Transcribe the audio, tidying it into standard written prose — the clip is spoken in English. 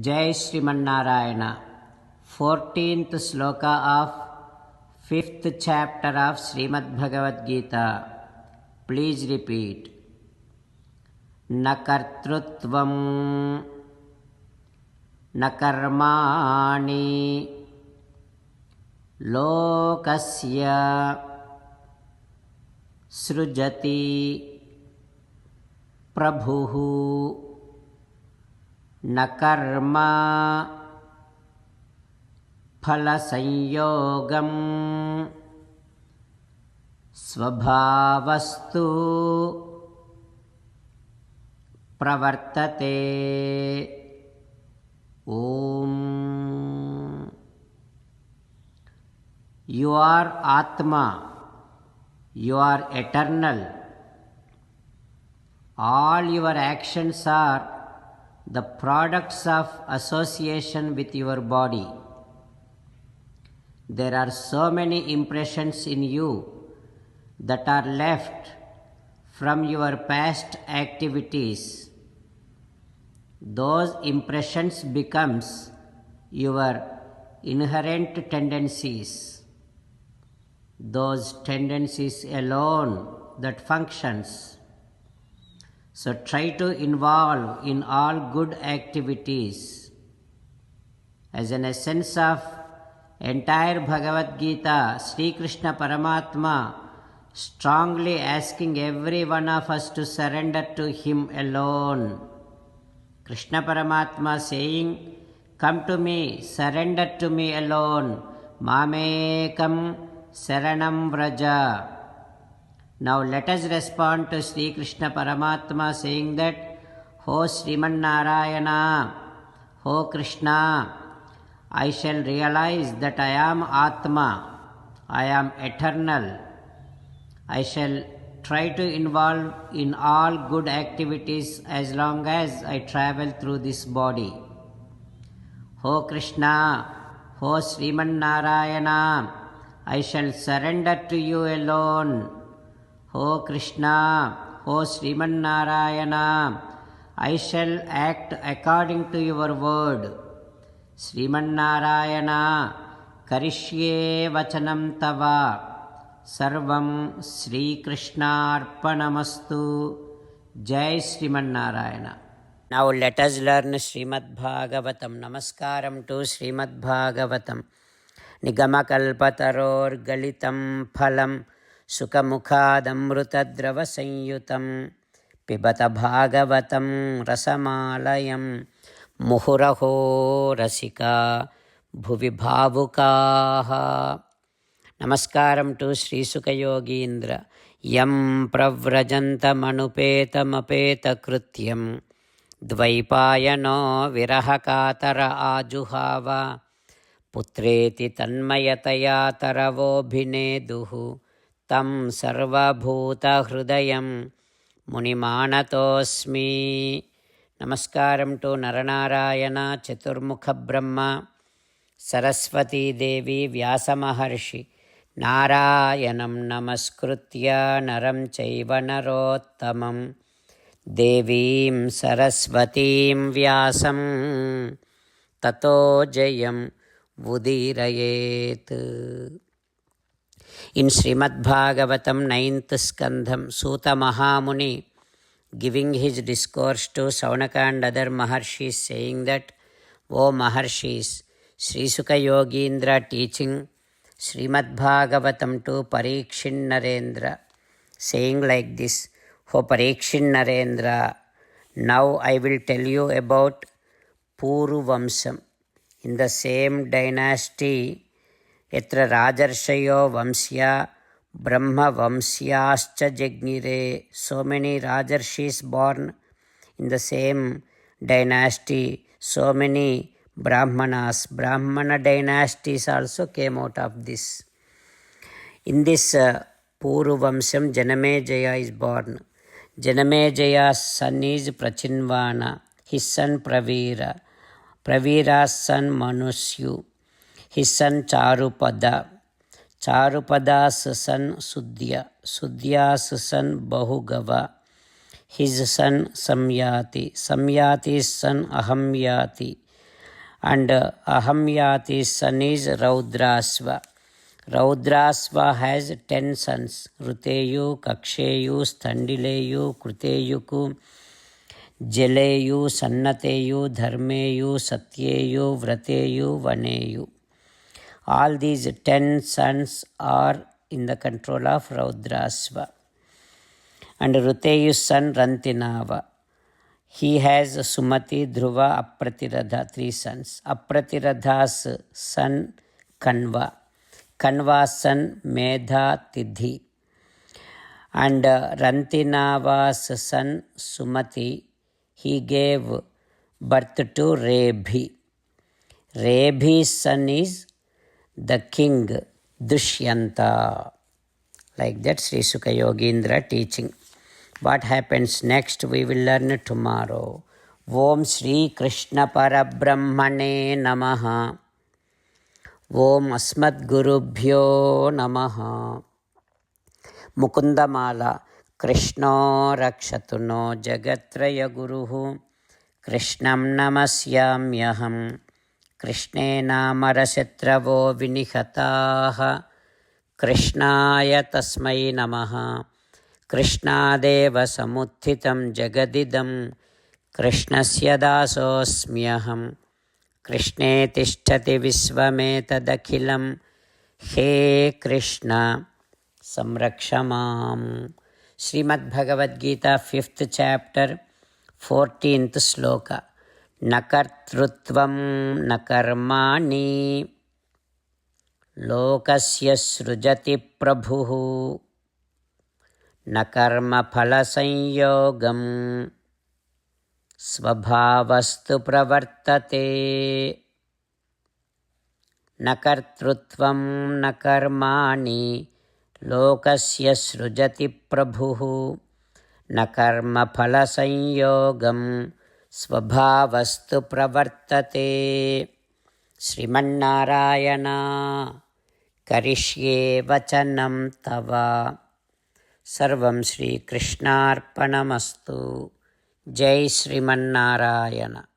Jai Srimannarayana. 14th sloka of 5th chapter of Srimad Bhagavad Gita. Please repeat. Na kartrutvam na karmani lokasya srujati prabhuhu न कर्म फलसंयोगं स्वभावस्तु प्रवर्तते. ओम. You are Atma. You are eternal. All your actions are the products of association with your body. There are so many impressions in you that are left from your past activities. Those impressions becomes your inherent tendencies. Those tendencies alone that functions. So try to involve in all good activities. As an essence of entire Bhagavad Gita, Sri Krishna Paramatma strongly asking every one of us to surrender to Him alone. Krishna Paramatma saying, "Come to me, surrender to me alone. Mamekam saranam vraja." Now let us respond to Sri Krishna Paramatma saying that, "Ho Sriman Narayana, Ho Krishna, I shall realize that I am Atma, I am eternal. I shall try to involve in all good activities as long as I travel through this body. Ho Krishna, Ho Sriman Narayana, I shall surrender to you alone. Ho Krishna, Ho Sriman Narayana, I shall act according to your word. Sriman Narayana, Karishye Vachanam Tava, Sarvam Sri Krishna Arpanamastu. Jai Sriman Narayana. Now let us learn Srimad Bhagavatam. Namaskaram to Srimad Bhagavatam. Nigamakalpataror Galitam Phalam सुखमुखादमृतद्रवसंयुतं पिबत भागवतं रसमालयं मुहुरहो रसिका भुवि भावुकाः. नमस्कारं to श्रीसुखयोगीन्द्र यं प्रव्रजन्तमनुपेतमपेतकृत्यं द्वैपायनो विरहकातर आजुहाव पुत्रेति तन्मयतया तरवोऽभिनेदुः तं सर्वभूतहृदयं मुनिमानतोऽस्मि. नमस्कारं to Narnarayan चतुर्मुखब्रह्म Saraswati देवी व्यासमहर्षि नारायणं नमस्कृत्य नरं चैव नरोत्तमं देवीं सरस्वतीं व्यासं ततो जयं उदीरयेत्. In Srimad Bhagavatam 9th Skandham, Suta Mahamuni giving his discourse to Saunaka and other Maharshis saying that, "O Maharshis, Sri Sukha Yogindra teaching Srimad Bhagavatam to Parikshin Narendra, saying like this, O Parikshin Narendra, now I will tell you about Puru Vamsam. In the same dynasty, Yatra Rajarshayo Vamsya Brahma Vamsyascha Jagnire." So many Rajarshis born in the same dynasty, so many Brahmanas. Brahmana dynasties also came out of this. In this Puru Vamsam, Janamejaya is born. Janamejaya's son is Prachinvana, his son Pravira, Pravira's son Manusyu, his son Charupada, Charupada's son Sudhya, Sudhya's son Bahugava, his son Samyati, Samyati's son Ahamyati, And Ahamyati's son is Raudrasva. Raudrasva has 10 sons: Ruteyu, Kaksheyu, Standileyu, Kruteyuku, Jeleyu, Sannateyu, Dharmeyu, Satyeyu, Vrateyu, Vaneyu. All these 10 sons are in the control of Raudrasva. And Ruteyu's son Rantinava. He has Sumati, Dhruva, Apratiradha, 3 sons. Apratiradha's son Kanva. Kanva's son Medha Tidhi. And Rantinava's son Sumati, he gave birth to Rebhi. Rebhi's son is the king Dushyanta. Like that, Sri Sukha Yogindra teaching. What happens next we will learn tomorrow. Om Shri Krishna Parabrahmane Namaha. Om Asmat Gurubhyo Namaha. Mukundamala. Krishna Rakshatu no Jagatraya Guruhu. Krishnam Namasyamyaham. Krishne Namarasyatravo Vinihataha. Krishnaya Tasmai Namaha. Krishnadeva Samuthitam Jagadidam. Krishnasya Dasosmyaham. Krishne Tishtati Visvametadakhilam. He Krishna Samrakshamam. Srimad Bhagavad Gita, 5th chapter, 14th sloka. Nakartrutvam nakarmani lokasya srujati prabhuhu nakarma phala sanyogam svabhavastu pravartate. Nakartrutvam nakarmani lokasya srujati prabhuhu nakarma phala sanyogam svabhavastu pravartate. Srimannarayana karishye vachanam tava. Sarvam Shri Krishnarpanamastu. Jai Srimannarayana.